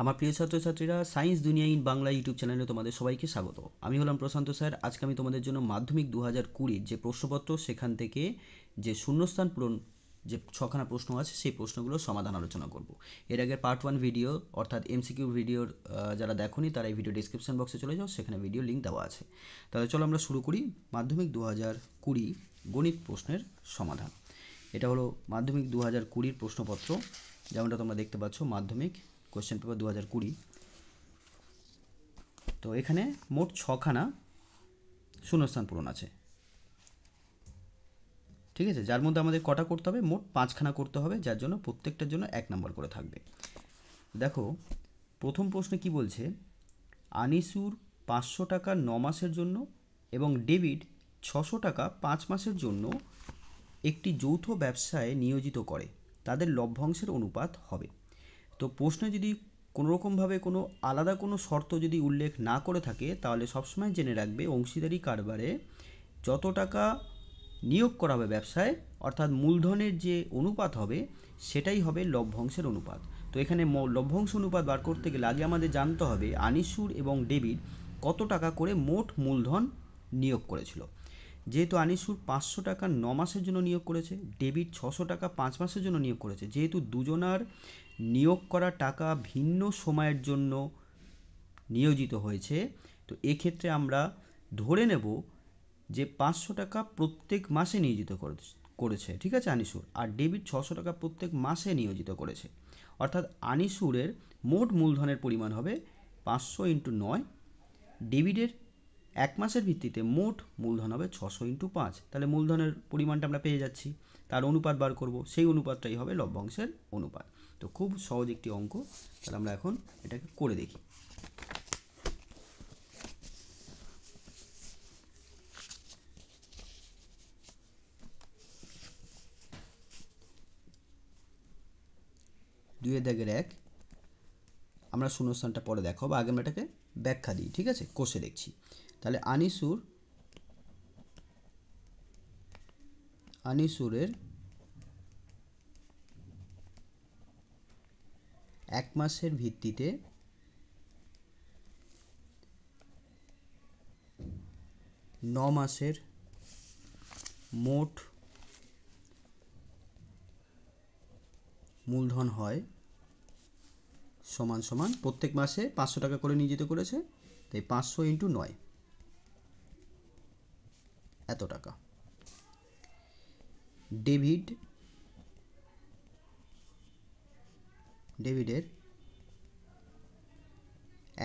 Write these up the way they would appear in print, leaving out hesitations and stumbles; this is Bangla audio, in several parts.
আমার প্রিয় ছাত্রছাত্রীরা, সায়েন্স দুনিয়া ইন বাংলা ইউটিউব চ্যানেলে তোমাদের সবাইকে স্বাগত। আমি হলাম প্রশান্ত স্যার। আজকে আমি তোমাদের জন্য মাধ্যমিক 2020 যে প্রশ্নপত্র, সেখান থেকে যে শূন্যস্থান পূরণ যে ছখানা প্রশ্ন আছে, সেই প্রশ্নগুলোর সমাধান আলোচনা করব। এর আগে পার্ট 1 ভিডিও অর্থাৎ এমসিকিউ ভিডিওর যারা দেখোনি তারা এই ভিডিও ডিসক্রিপশন বক্সে চলে যাও, সেখানে ভিডিও লিঙ্ক দেওয়া আছে। তাহলে চলো আমরা শুরু করি মাধ্যমিক 2020 গণিত প্রশ্নের সমাধান। এটা হলো মাধ্যমিক 2020 প্রশ্নপত্র, যেমনটা তোমরা দেখতে পাচ্ছ, মাধ্যমিক কোশ্চেন পেপার 2020। তো এখানে মোট ছখানা শূন্যস্থান পূরণ আছে, ঠিক আছে, যার মধ্যে আমাদের কটা করতে হবে? মোট 5খানা করতে হবে, যার জন্য প্রত্যেকটার জন্য 1 নম্বর করে থাকবে। দেখো প্রথম প্রশ্নে কি বলছে, আনিসুর 500 টাকা 9 মাসের জন্য এবং ডেভিড 600 টাকা 5 মাসের জন্য একটি যৌথ ব্যবসায় নিয়োজিত করে, তাদের লভ্যাংশের অনুপাত হবে। তো প্রশ্নে যদি কোনোরকমভাবে কোনো আলাদা কোনো শর্ত যদি উল্লেখ না করে থাকে, তাহলে সবসময় জেনে রাখবে অংশীদারি কারবারে যত টাকা নিয়োগ করা হবে ব্যবসায়, অর্থাৎ মূলধনের যে অনুপাত হবে সেটাই হবে লভ্যাংশের অনুপাত। তো এখানে লভ্যাংশ অনুপাত বার করতে গেলে আগে আমাদের জানতে হবে আনিসুর এবং ডেভিড কত টাকা করে মোট মূলধন নিয়োগ করেছিল। যেহেতু আনিসুর 500 টাকা 9 মাসের জন্য নিয়োগ করেছে, ডেভিড 600 টাকা 5 মাসের জন্য নিয়োগ করেছে, যেহেতু দুজনার নিয়োগ করা টাকা ভিন্ন সময়ের জন্য নিয়োজিত হয়েছে, তো এক্ষেত্রে আমরা ধরে নেব যে 500 টাকা প্রত্যেক মাসে নিয়োজিত করেছে, ঠিক আছে, আনিসুর। আর ডেভিড 600 টাকা প্রত্যেক মাসে নিয়োজিত করেছে, অর্থাৎ আনিসুরের মোট মূলধনের পরিমাণ হবে 500 × 9। ডেভিডের 1 মাসের ভিত্তিতে মোট মূলধন হবে 600 × 5। তাহলে মূলধনের পরিমাণটা আমরা পেয়ে যাচ্ছি, তার অনুপাত বার করব, সেই অনুপাতটাই হবে লভ্যাংশের অনুপাত। তো খুব সহজ একটি অঙ্ক। তাহলে আমরা এখন এটাকে করে দেখি। দুইয়ের দাগের 1 আমরা শূন্যস্থানটা পরে দেখাবো, আগে আমরা এটাকে ব্যাখ্যা দিই, ঠিক আছে, কষে দেখছি। তাহলে আনিসুরের 1 মাসের ভিত্তিতে 9 মাসের মোট মূলধন হয় সমান সমান প্রত্যেক মাসে 500 টাকা করে নিয়োজিত করেছে, তাই 500 × 9 এত টাকা। ডেভিডের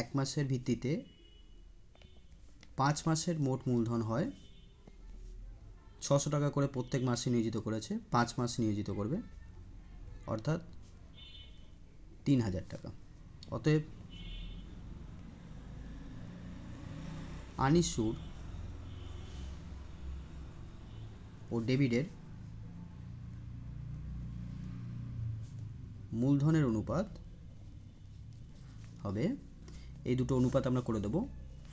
1 মাসের ভিত্তিতে 5 মাসের মোট মূলধন হয় 600 টাকা করে প্রত্যেক মাসে নিয়োজিত করেছে, 5 মাস নিয়োজিত করবে, অর্থাৎ 3000 টাকা। অতএব আনিসুর ও ডেভিডের মূলধনের অনুপাত হবে, এই দুটো অনুপাত আমরা করে দেবো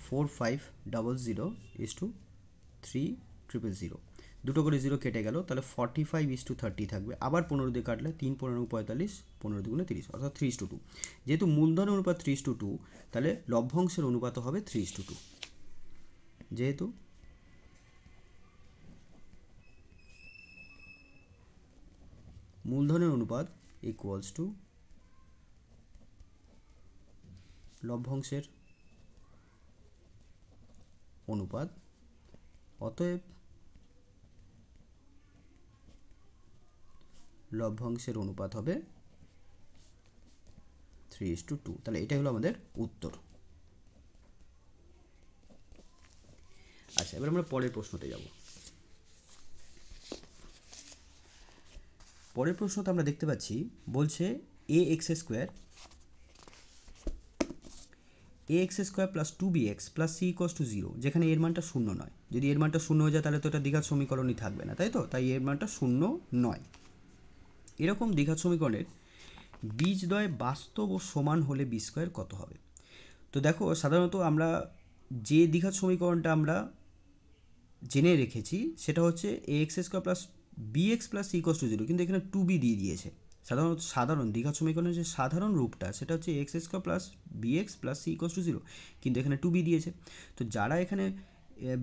4500:300, দুটো করে 0 কেটে গেল, তাহলে 45:30 থাকবে। আবার 15 দিয়ে কাটলে 3 15 45, 15 2 30, অর্থাৎ 3:2। যেহেতু মূলধনের অনুপাত 3:2, তাহলে লভ্যাংশের অনুপাত হবে 3:2। যেহেতু মূলধনের অনুপাত ইকুয়ালস টু লভ্যাংশের অনুপাত, অতএব লভ্যাংশের অনুপাত হবে 3:2। তাহলে এটাই হলো আমাদের উত্তর। আচ্ছা, এবার আমরা পরের প্রশ্নতে যাব। পরের প্রশ্নতে আমরা দেখতে পাচ্ছি, বলছে ax স্কোয়ার + 2bx + c = 0, যেখানে এর মানটা শূন্য নয়। যদি এর মানটা শূন্য হয়ে যায় তাহলে তো এটা দ্বিঘাত সমীকরণই থাকবে না, তাই তো? তাই এর মানটা শূন্য নয়। এরকম দ্বিঘাত সমীকরণের বীজদ্বয় বাস্তব ও সমান হলে বি স্কোয়ার কত হবে? তো দেখো, সাধারণত আমরা যে দ্বিঘাত সমীকরণটা আমরা জেনে রেখেছি সেটা হচ্ছে ax² + bx + c = 0, কিন্তু এখানে 2b দিয়ে দিয়েছে, সাধারণ দ্বিঘাত সমীকরণের যে সাধারণ রূপটা সেটা হচ্ছে X square plus BX plus C equals to zero, কিন্তু এখানে টু বি দিয়েছে। তো যারা এখানে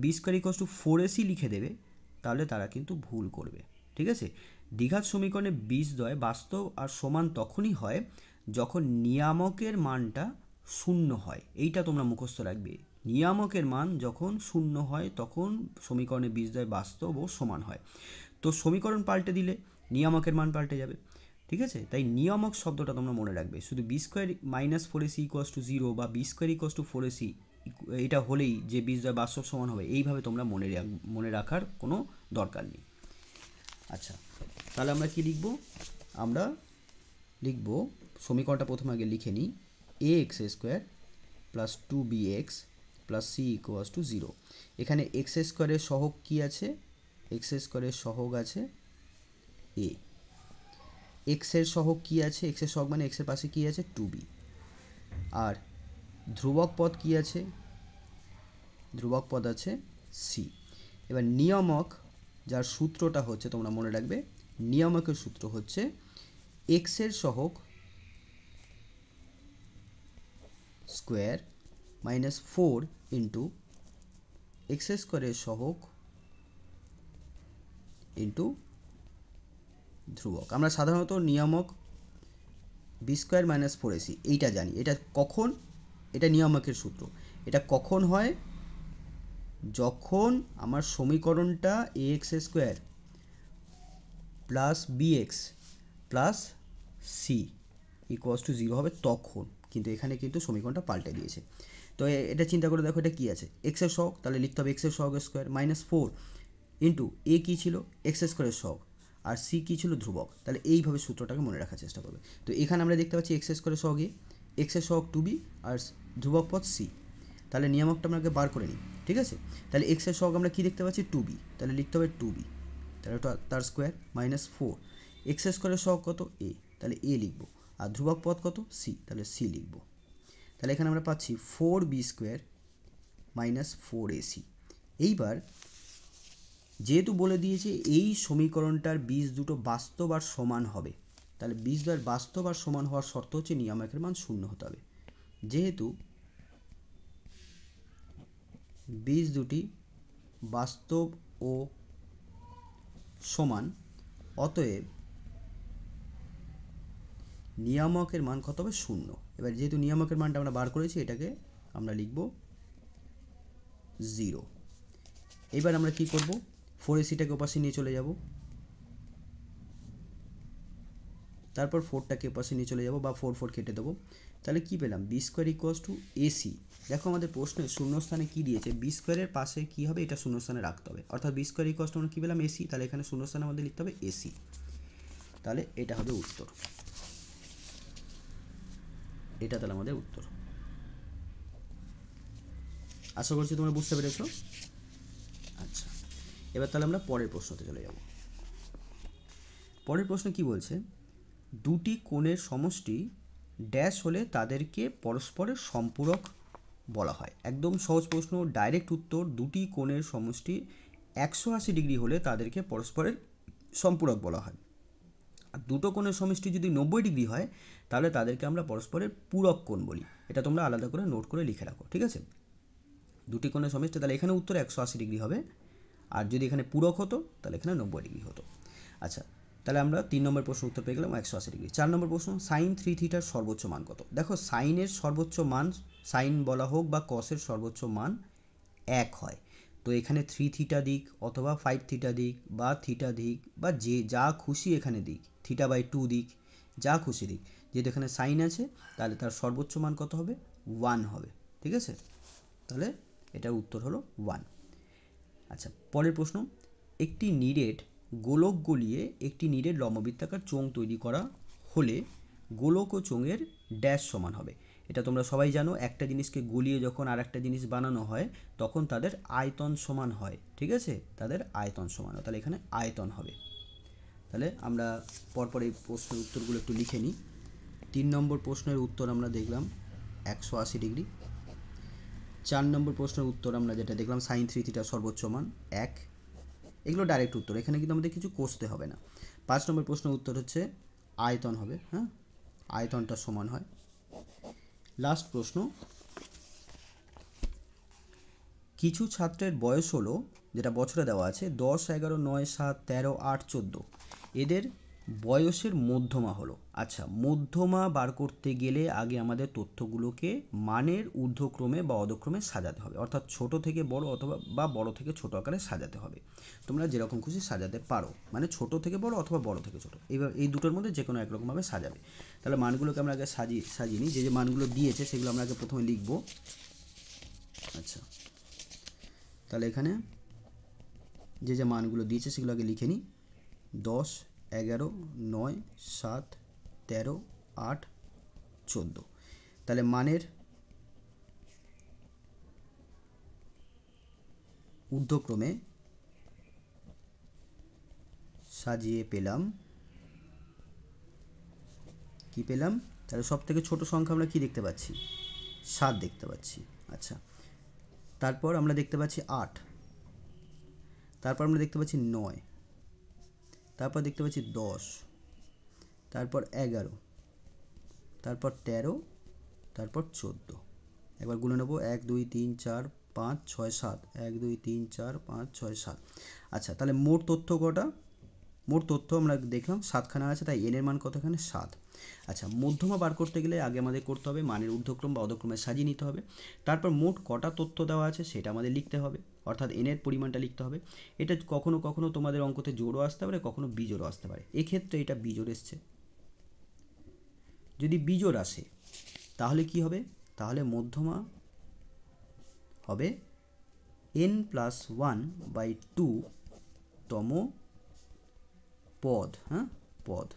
B square equals to four AC লিখে দেবে তাহলে তারা কিন্তু ভুল করবে, ঠিক আছে। দ্বিঘাত সমীকরণে বীজদ্বয় বাস্তব আর সমান তখনই হয় যখন নিয়ামকের মানটা শূন্য হয়, এইটা তোমরা মুখস্থ রাখবে। নিয়ামকের মান যখন শূন্য হয় তখন সমীকরণে বীজদ্বয় বাস্তব ও সমান হয়। তো সমীকরণ পাল্টে দিলে নিয়ামকের মান পাল্টে যাবে, ঠিক আছে। তাই নিয়ামক শব্দটা তোমরা মনে রাখবে, শুধু B square minus four AC equals to zero বা B square equals to four AC এটা হলেই যে বীজদ্বয় বাস্তব সমান হবে, এইভাবে তোমরা মনে রাখার কোনো দরকার নেই। আচ্ছা, তাহলে আমরা কি লিখব? আমরা লিখব সমীকরণটা প্রথমে আগে লিখে নিই, A X square plus two B X plus C equals to zero. এখানে এক্স স্কোয়ারের সহগ কী আছে? এক্স স্কোয়ারের সহগ আছে এ। এক্সের সহগ কী আছে? এক্সের সহগ মানে এক্সের পাশে কী আছে? Two B. আর ধ্রুবক পদ কী আছে? ধ্রুবক পদ আছে সি। এবার নিয়ামক যার সূত্রটা হচ্ছে তোমরা মনে রাখবে, নিয়ামকের সূত্র হচ্ছে এক্সের সহগ square minus four into X স্কোয়ারের সহগ ইন্টু ধ্রুবক। আমরা সাধারণত নিয়ামক B square minus four AC এইটা জানি। এটা কখন? এটা নিয়ামকের সূত্র। এটা কখন হয়? যখন আমার সমীকরণটা A X square plus B X plus C equals to zero হবে তখন। কিন্তু এখানে কিন্তু সমীকরণটা পাল্টে দিয়েছে। তো এটা চিন্তা করে দেখো, এটা কী আছে? এক্সের সহগ, তাহলে লিখতে হবে এক্সের সহগ স্কোয়ার মাইনাস ফোর ইন্টু এ কী ছিল? এক্স স্কোয়ারের সহগ, আর সি কী ছিল? ধ্রুবক। তাহলে এইভাবে সূত্রটাকে মনে রাখার চেষ্টা করবে। তো এখানে আমরা দেখতে পাচ্ছি এক্স স্কোয়ারের সহগ এ, এক্সের সহগ টু বি আর ধ্রুবক পদ সি। তাহলে নিয়ামকটা আমরা বার করে নিই, ঠিক আছে। তাহলে এক্সের সহগ আমরা কী দেখতে পাচ্ছি? টু বি, তাহলে লিখতে হবে টু বি, তাহলে তার স্কোয়ার মাইনাস ফোর। এক্স স্কোয়ারের সহগ কত? এ, তাহলে এ লিখবো। আর ধ্রুবক পদ কত? সি, তাহলে সি লিখবো। তাহলে এখানে আমরা পাচ্ছি four B square minus four AC. এইবার যেহেতু বলে দিয়েছে এই সমীকরণটার বীজ দুটো বাস্তব আর সমান হবে, তাহলে বীজদ্বয়ের বাস্তব আর সমান হওয়ার শর্ত হচ্ছে নিয়ামকের মান শূন্য হতে হবে। যেহেতু বীজ দুটি বাস্তব ও সমান, অতএব নিয়ামকের মান কত হবে? শূন্য। এবার যেহেতু নিয়ামকের মানটা আমরা বার করেছি, এটাকে আমরা লিখব জিরো। এবার আমরা কি করব? ফোর এসিটাকে ওপাশে নিয়ে চলে যাব, তারপর ফোরটাকে ওপাশে নিয়ে চলে যাব বা ফোর ফোর কেটে দেবো। তাহলে কি পেলাম? B square equals to AC. দেখো আমাদের প্রশ্নে শূন্যস্থানে কি দিয়েছে? বি স্কোয়ারের পাশে কি হবে? এটা শূন্যস্থানে রাখতে হবে, অর্থাৎ বি স্কোয়ার ইকুয়ালস টু আমরা কী পেলাম? এসি। তাহলে এখানে শূন্যস্থানে আমাদের লিখতে হবে এসি। তাহলে এটা হবে উত্তর। এটা তাহলে আমাদের উত্তর। আশা করছি তোমরা বুঝতে পেরেছো। আচ্ছা, এবার তাহলে আমরা পরের প্রশ্নতে চলে যাব। পরের প্রশ্ন কি বলছে? দুটি কোণের সমষ্টি ড্যাশ হলে তাদেরকে পরস্পরের সম্পূরক বলা হয়। একদম সহজ প্রশ্ন, ডাইরেক্ট উত্তর। দুটি কোণের সমষ্টি 180 ডিগ্রি হলে তাদেরকে পরস্পরের সম্পূরক বলা হয়। আর দুটো কোণের সমষ্টি যদি 90 ডিগ্রি হয় তাহলে তাদেরকে আমরা পরস্পরের পূরক কোণ বলি। এটা তোমরা আলাদা করে নোট করে লিখে রাখো, ঠিক আছে। দুটি কোণের সমষ্টি, তাহলে এখানে উত্তর 180 ডিগ্রি হবে, আর যদি এখানে পূরক হতো তাহলে এখানে 90 ডিগ্রি হতো। আচ্ছা, তাহলে আমরা 3 নম্বর প্রশ্ন উত্তর পেয়ে গেলাম 180 ডিগ্রি। 4 নম্বর প্রশ্ন, সাইন 3 থিটার সর্বোচ্চ মান কত? দেখো সাইনের সর্বোচ্চ মান, সাইন বলা হোক বা কসের সর্বোচ্চ মান 1 হয়। তো এখানে 3 থিটা দিক অথবা 5 থিটা দিক বা থিটা দিক বা যে যা খুশি এখানে দিক, থিটা বাই 2 দিক, যা খুশি দিক, যেহেতু এখানে সাইন আছে তাহলে তার সর্বোচ্চ মান কত হবে? 1 হবে, ঠিক আছে। তাহলে এটার উত্তর হলো 1। আচ্ছা, পরের প্রশ্ন, একটি নিরেট গোলক গলিয়ে একটি নিরেট লম্ববৃত্তাকার চোঙ তৈরি করা হলে গোলক ও চোঙের ড্যাশ সমান হবে। এটা তোমরা সবাই জানো, একটা জিনিসকে গলিয়ে যখন আর একটা জিনিস বানানো হয় তখন তাদের আয়তন সমান হয়, ঠিক আছে, তাদের আয়তন সমান হয়। তাহলে এখানে আয়তন হবে। তাহলে আমরা পরপর এই প্রশ্নের উত্তরগুলো একটু লিখে নিই। 3 নম্বর প্রশ্নের উত্তর আমরা দেখলাম 180 ডিগ্রি। 4 নম্বর প্রশ্নের উত্তর আমরা যেটা দেখলাম সাইন 3 থিটার সর্বোচ্চ মান 1। এগুলো ডাইরেক্ট উত্তর, এখানে কিন্তু আমাদের কিছু কষতে হবে না। 5 নম্বর প্রশ্নের উত্তর হচ্ছে আয়তন হবে, হ্যাঁ, আয়তনটা সমান হয়। লাস্ট প্রশ্ন, কিছু ছাত্রের বয়স হলো, যেটা বছরে দেওয়া আছে 10, 11, 9, 7, 13, 8, 14, এদের বয়সের মধ্যমা হলো। আচ্ছা, মধ্যমা বার করতে গেলে আগে আমাদের তথ্যগুলোকে মানের ঊর্ধ্বক্রমে বা অধক্রমে সাজাতে হবে, অর্থাৎ ছোট থেকে বড় অথবা বড় থেকে ছোট আকারে সাজাতে হবে। তোমরা যেরকম খুশি সাজাতে পারো, মানে ছোট থেকে বড় অথবা বড় থেকে ছোট, এইবার এই দুটোর মধ্যে যে কোনো একরকমভাবে সাজাবে। তাহলে মানগুলোকে আমরা আগে সাজিয়ে নিই, যে মানগুলো দিয়েছে সেগুলো আমরা আগে প্রথমে লিখব। আচ্ছা, তাহলে এখানে যে মানগুলো দিয়েছে সেগুলো আগে লিখে নিই। 10, 11, 9, 7, 13, 8, 14। তাহলে মানের ঊর্ধ্বক্রমে সাজিয়ে পেলাম, কি পেলাম? তাহলে সব থেকে ছোট সংখ্যা আমরা কি দেখতে পাচ্ছি? 7 দেখতে পাচ্ছি। আচ্ছা, তারপর আমরা দেখতে পাচ্ছি 8, তারপর আমরা দেখতে পাচ্ছি 9, তারপর দেখতে পাচ্ছি 10, তারপর 11, তারপর 13, তারপর 14। একবার গুনে নেব, 1, 2, 3, 4, 5, 6, 7, 1, 2, 3, 4, 5, 6, 7। আচ্ছা, তাহলে মোট তথ্য কটা? মোট তথ্য আমরা দেখলাম 7খানা আছে, তাই n এর মান কত এখানে? 7। আচ্ছা, মধ্যমা বার করতে গেলে আগে আমাদের করতে হবে মানের ঊর্ধ্বক্রম বা অধক্রমে সাজিয়ে নিতে হবে। তারপর মোট কটা তথ্য দেওয়া আছে সেটা আমাদের লিখতে হবে, অর্থাৎ n এর পরিমাণটা লিখতে হবে। এটা কখনো কখনো তোমাদের অঙ্কতে জোড়ও আসতে পারে, কখনো বিজোড়ও আসতে পারে। এক্ষেত্রে এটা বিজোড় এসছে। যদি বিজোড় আসে তাহলে কি হবে? তাহলে মধ্যমা হবে n+1/2 তম পদ, হ্যাঁ, পদ।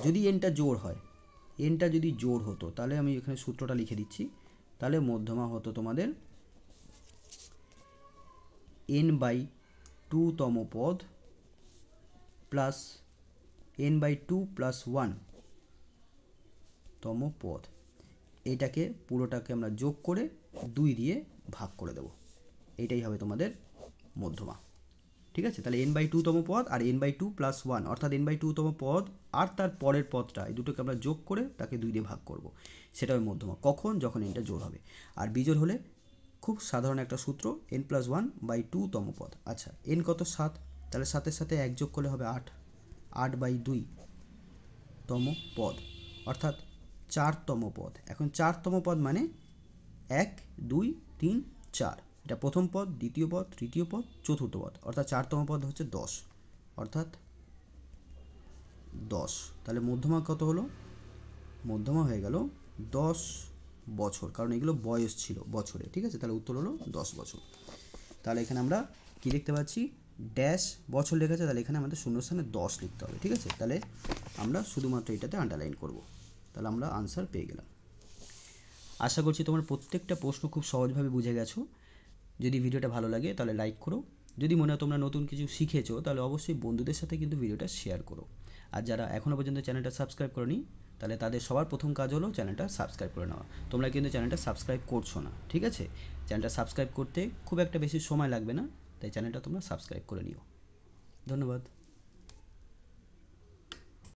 যদি nটা জোড় হয়, nটা যদি জোড় হতো, তাহলে আমি এখানে সূত্রটা লিখে দিচ্ছি। তাহলে মধ্যমা হতো তোমাদের n/2 তম পদ প্লাস n/2 + 1 তম পদ। এইটাকে পুরোটাকে আমরা যোগ করে 2 দিয়ে ভাগ করে দেব। এইটাই হবে তোমাদের মধ্যমা। ঠিক আছে? তাহলে n/2 তম পদ আর n/2 + 1, অর্থাৎ n/2 তম পদ আর তার পরের পদটা, এই দুটোকে আমরা যোগ করে তাকে 2 দিয়ে ভাগ করব। সেটা হবে মধ্যমা। কখন? যখন এটা জোড় হবে। আর বিজোড় হলে খুব সাধারণ একটা সূত্র, n+1/2 তম পদ। আচ্ছা, n কত? 7, তাহলে 7-এর সাথে 1 যোগ করলে হবে 8, 8/2 তম পদ, অর্থাৎ 4তম পদ। এখন 4তম পদ মানে 1, 2, 3, 4, এটা প্রথম পদ, দ্বিতীয় পদ, তৃতীয় পদ, চতুর্থ পদ, অর্থাৎ 4তম পদ হচ্ছে 10, অর্থাৎ 10। তাহলে মধ্যমা কত হলো? মধ্যমা হয়ে গেল 10 বছর, কারণ এগুলো বয়স ছিল বছরে। ঠিক আছে? তাহলে উত্তর হলো 10 বছর। তাহলে এখানে আমরা কি লিখতে পাচ্ছি? ড্যাশ বছর লেখা আছে, তাহলে এখানে আমাদের শূন্যস্থানে 10 লিখতে হবে। ঠিক আছে? তাহলে আমরা শুধুমাত্র এটাতে আন্ডারলাইন করব। তাহলে আমরা আনসার পেয়ে গেলাম। আশা করছি তোমার প্রত্যেকটা প্রশ্ন খুব সহজভাবে বুঝে গেছো। যদি ভিডিওটা ভালো লাগে তাহলে লাইক করো। যদি মনে হয় তোমরা নতুন কিছু শিখেছো তাহলে অবশ্যই বন্ধুদের সাথে কিন্তু ভিডিওটা শেয়ার করো। আর যারা এখনও পর্যন্ত চ্যানেলটা সাবস্ক্রাইব করোনি, তাহলে তাদের সবার প্রথম কাজ হলো চ্যানেলটা সাবস্ক্রাইব করে নেওয়া। তোমরা কিন্তু চ্যানেলটা সাবস্ক্রাইব করছো না। ঠিক আছে? চ্যানেলটা সাবস্ক্রাইব করতে খুব একটা বেশি সময় লাগবে না, তাই চ্যানেলটা তোমরা সাবস্ক্রাইব করে নিও। ধন্যবাদ।